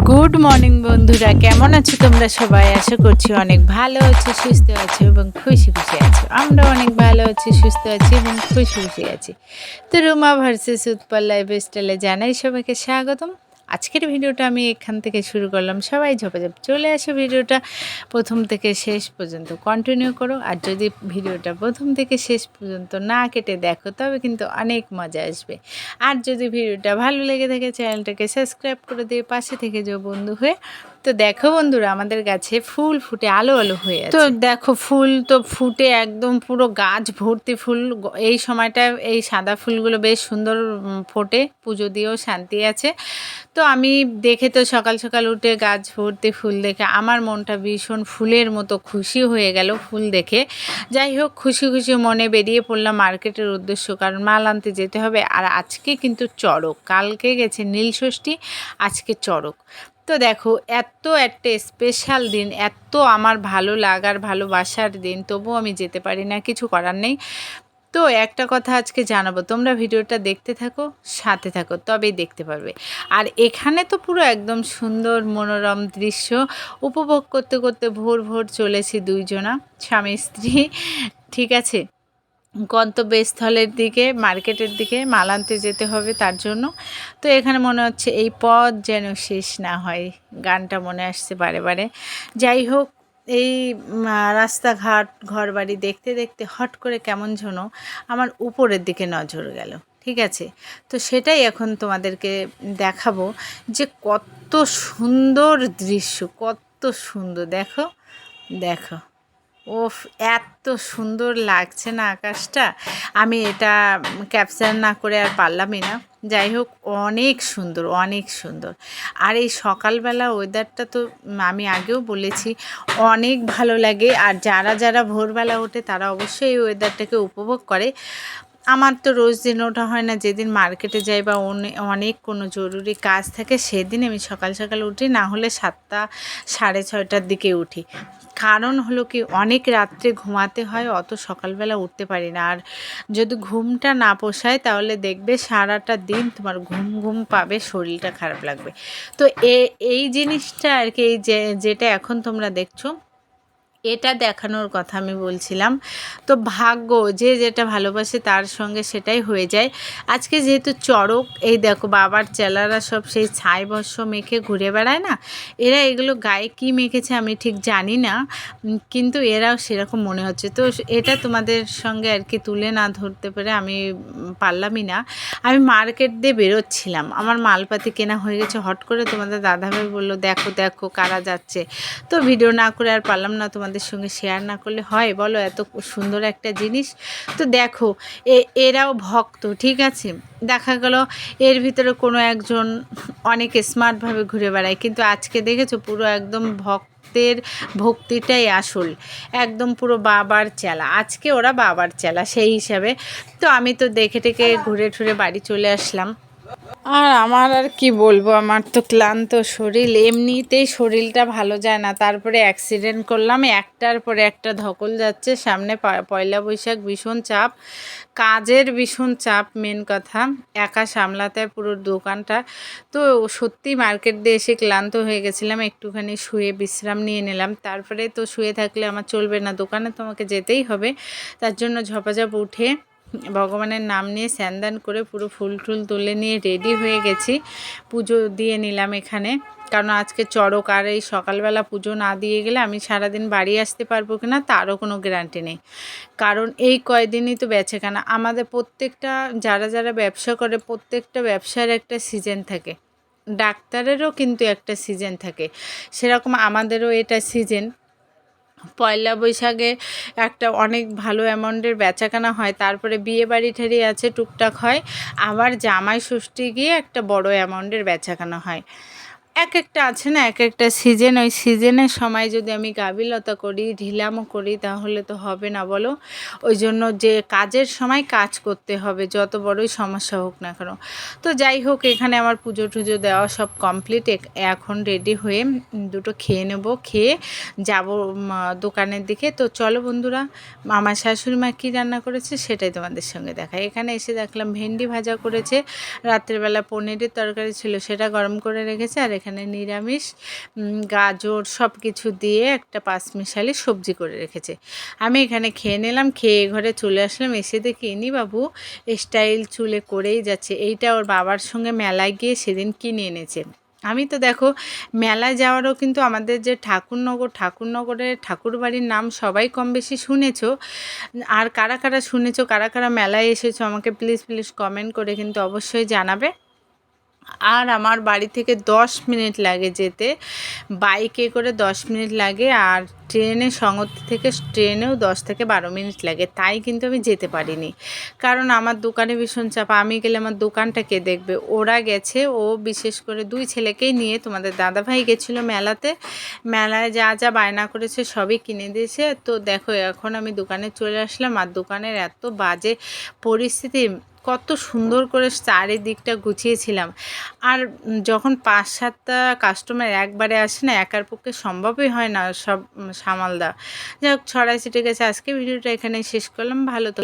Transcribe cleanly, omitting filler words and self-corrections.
Good morning বন্ধুরা, কেমন আছো তোমরা সবাই? আশা করছি অনেক ভালো আছো, সুস্থ আছো এবং খুশি খুশি আছো। আমরা অনেক ভালো আছি, সুস্থ আছি এবং খুশি খুশি আছি। তো রুমা ভার্সেস উৎপল লাইফস্টাইলে জানাই সবাইকে স্বাগতম। আজকের ভিডিওটা আমি এখান থেকে শুরু করলাম। সবাই ঝপাঝপ চলে আসো, ভিডিওটা প্রথম থেকে শেষ পর্যন্ত কন্টিনিউ করো। আর যদি ভিডিওটা প্রথম থেকে শেষ পর্যন্ত না কেটে দেখো তবে কিন্তু অনেক মজা আসবে। আর যদি ভিডিওটা ভালো লেগে থাকে চ্যানেলটাকে সাবস্ক্রাইব করে দিয়ে পাশে থেকে যাও বন্ধু হয়ে। তো দেখো বন্ধুরা, আমাদের গাছে ফুল ফুটে আলো আলো হয়ে আছে। তো দেখো ফুল তো ফুটে একদম পুরো গাছ ভর্তি ফুল। এই সময়টা এই সাদা ফুলগুলো বেশ সুন্দর ফোটে, পুজো দিয়েও শান্তি আছে। তো আমি দেখে তো সকাল সকাল উঠে গাছ ভর্তি ফুল দেখে আমার মনটা ভীষণ ফুলের মতো খুশি হয়ে গেল ফুল দেখে। যাই হোক, খুশি খুশি মনে বেরিয়ে পড়লাম মার্কেটের উদ্দেশ্য, কারণ মাল আনতে যেতে হবে। আর আজকে কিন্তু চড়ক, কালকে গেছে নীলষষ্ঠী, আজকে চড়ক। তো দেখো, এত একটা স্পেশাল দিন, এত আমার ভালো লাগার ভালোবাসার দিন, তবুও আমি যেতে পারি না, কিছু করার নেই। তো একটা কথা আজকে জানাবো, তোমরা ভিডিওটা দেখতে থাকো, সাথে থাকো, তবেই দেখতে পারবে। আর এখানে তো পুরো একদম সুন্দর মনোরম দৃশ্য উপভোগ করতে করতে ভোর ভোর চলেছি দুইজনা, স্বামী স্ত্রী। ঠিক আছে, গন্তব্যস্থলের দিকে, মার্কেটের দিকে মাল আনতে যেতে হবে তার জন্য। তো এখানে মনে হচ্ছে এই পথ যেন শেষ না হয়, গানটা মনে আসছে বারে বারে। যাই হোক, এই রাস্তাঘাট ঘরবাড়ি দেখতে দেখতে হট করে কেমন যেন আমার উপরের দিকে নজর গেল। ঠিক আছে, তো সেটাই এখন তোমাদেরকে দেখাবো যে কত সুন্দর দৃশ্য, কত সুন্দর। দেখো দেখো, ওফ, এত সুন্দর লাগছে না আকাশটা, আমি এটা ক্যাপচার না করে আর পারলামই না। যাই হোক, অনেক সুন্দর, অনেক সুন্দর। আর এই সকালবেলা ওয়েদারটা তো আমি আগেও বলেছি অনেক ভালো লাগে। আর যারা যারা ভোরবেলা ওঠে তারা অবশ্যই এই ওয়েদারটাকে উপভোগ করে। আমার তো রোজ দিন ওঠা হয় না, যেদিন মার্কেটে যাই বা অনেক কোনো জরুরি কাজ থাকে সেদিন আমি সকাল সকাল উঠি, না হলে 7টা 6:30টার দিকে উঠি। কারণ হলো কি, অনেক রাত্রে ঘুমাতে হয়, অত সকালবেলা উঠতে পারি না। আর যদি ঘুমটা না পোষায় তাহলে দেখবে সারাটা দিন তোমার ঘুম ঘুম পাবে, শরীরটা খারাপ লাগবে। তো এই জিনিসটা আর কি, এই যেটা এখন তোমরা দেখছো, এটা দেখানোর কথা আমি বলছিলাম। তো ভাগ্য, যে যেটা ভালোবাসে তার সঙ্গে সেটাই হয়ে যায়। আজকে যেহেতু চড়ক, এই দেখো বাবার চেলারা সব সেই ছাই ভস্য মেখে ঘুরে বেড়ায় না, এরা এগুলো গায়ে কী মেখেছে আমি ঠিক জানি না, কিন্তু এরাও সেরকম মনে হচ্ছে। তো এটা তোমাদের সঙ্গে আর কি তুলে না ধরতে পেরে আমি পারলামই না। আমি মার্কেট দিয়ে বেরোচ্ছিলাম, আমার মালপাতি কেনা হয়ে গেছে, হট করে তোমাদের দাদাভাই বললো দেখো দেখো কারা যাচ্ছে। তো ভিডিও না করে আর পারলাম না, তোমাদের সঙ্গে শেয়ার না করলে হয় বলো, এত সুন্দর একটা জিনিস। তো দেখো, এরাও ভক্ত, ঠিক আছে। দেখা গেল এর ভিতরে কোনো একজন অনেক স্মার্টভাবে ঘুরে বেড়ায়, কিন্তু আজকে দেখেছো পুরো একদম ভক্তের ভক্তিটাই আসল, একদম পুরো বাবার চেলা। আজকে ওরা বাবার চেলা সেই হিসাবে। তো আমি তো দেখে টেকে ঘুরে ঠুরে বাড়ি চলে আসলাম। আর আমার আর কি বলবো, আমার তো ক্লান্ত শরীর, এমনিতেই শরীরটা ভালো যায় না, তারপরে অ্যাক্সিডেন্ট করলাম, একটার পরে একটা ধকল যাচ্ছে। সামনে পয়লা বৈশাখ, ভীষণ চাপ, কাজের ভীষণ চাপ, মেন কথা একা সামলাতে পুরো দোকানটা। তো সত্যি মার্কেট দিয়ে এসে ক্লান্ত হয়ে গেছিলাম, একটুখানি শুয়ে বিশ্রাম নিয়ে নিলাম। তারপরে তো শুয়ে থাকলে আমার চলবে না, দোকানে তোমাকে যেতেই হবে। তার জন্য ঝপাঝপ উঠে ভগবানের নাম নিয়ে স্নান করে পুরো ফুল টুল তুলে নিয়ে রেডি হয়ে গেছি, পুজো দিয়ে নিলাম এখানে। কারণ আজকে চড়ক, আর এই সকালবেলা পুজো না দিয়ে গেলে আমি সারাদিন বাড়ি আসতে পারবো কিনা তারও কোনো গ্যারান্টি নেই। কারণ এই কয়দিনই তো বেচাকেনা, আমাদের প্রত্যেকটা যারা যারা ব্যবসা করে প্রত্যেকটা ব্যবসার একটা সিজন থাকে, ডাক্তারেরও কিন্তু একটা সিজন থাকে, সেরকম আমাদেরও এটা সিজন। পয়লা বৈশাখে একটা অনেক ভালো অ্যামাউন্টের বেচাকেনা হয়, তারপরে বিয়ে বাড়ি ঠাড়ি আছে টুকটাক হয়, আবার জামাই ষষ্ঠী গিয়ে একটা বড় অ্যামাউন্টের বেচাকেনা হয়। এক একটা আছে না, এক একটা সিজন, ওই সিজনের সময় যদি আমি গাফিলতা করি, ঢিলামো করি, তাহলে তো হবে না বলো। ওই জন্য যে কাজের সময় কাজ করতে হবে, যত বড়ই সমস্যা হোক না কেন। তো যাই হোক, এখানে আমার পুজো টুজো দেওয়া সব কমপ্লিট, এখন রেডি হয়ে দুটো খেয়ে নেব, খেয়ে যাব দোকানের দিকে। তো চলো বন্ধুরা, আমার শাশুড়ি মা কী রান্না করেছে সেটাই তোমাদের সঙ্গে দেখায়। এখানে এসে দেখলাম ভেন্ডি ভাজা করেছে, রাত্রেবেলা পনিরের তরকারি ছিল সেটা গরম করে রেখেছে, আর এখানে নিরামিষ গাজর সব কিছু দিয়ে একটা পাঁচমিশালি সবজি করে রেখেছে। আমি এখানে খেয়ে নিলাম, খেয়ে ঘরে চলে আসলাম। এসে দেখি ইনি বাবু স্টাইল চুলে করেই যাচ্ছে। এইটা ওর বাবার সঙ্গে মেলায় গিয়ে সেদিন কিনে এনেছে। আমি তো দেখো মেলায় যাওয়ারও কিন্তু আমাদের যে ঠাকুরনগরের ঠাকুরবাড়ির নাম সবাই কম বেশি শুনেছো। আর কারা কারা শুনেছো, কারা কারা মেলায় এসেছো আমাকে প্লিজ প্লিজ কমেন্ট করে কিন্তু অবশ্যই জানাবে। আর আমার বাড়ি থেকে 10 মিনিট লাগে যেতে, বাইকে করে 10 মিনিট লাগে, আর ট্রেনে সঙ্গতি থেকে ট্রেনেও 10 থেকে 12 মিনিট লাগে। তাই কিন্তু আমি যেতে পারিনি, কারণ আমার দোকানে ভীষণ চাপ। আমি গেলে আমার দোকানটা কে দেখবে? ওরা গেছে, ও বিশেষ করে 2 ছেলেকেই নিয়ে। তোমাদের দাদাভাই গেছিলো মেলাতে, মেলায় যা যা বায়না করেছে সবই কিনে দিয়েছে। তো দেখো এখন আমি দোকানে চলে আসলাম, আর দোকানের এত বাজে পরিস্থিতি। কত সুন্দর করে চারিদিকটা গুছিয়েছিলাম, আর যখন 5-7টা কাস্টমার একবারে আসে না, একার পক্ষে সম্ভবই হয় না সব সামাল দেওয়া। যাই হোক, ছড়াই ছিটে গেছে। আজকে ভিডিওটা এখানে শেষ করলাম। ভালো তো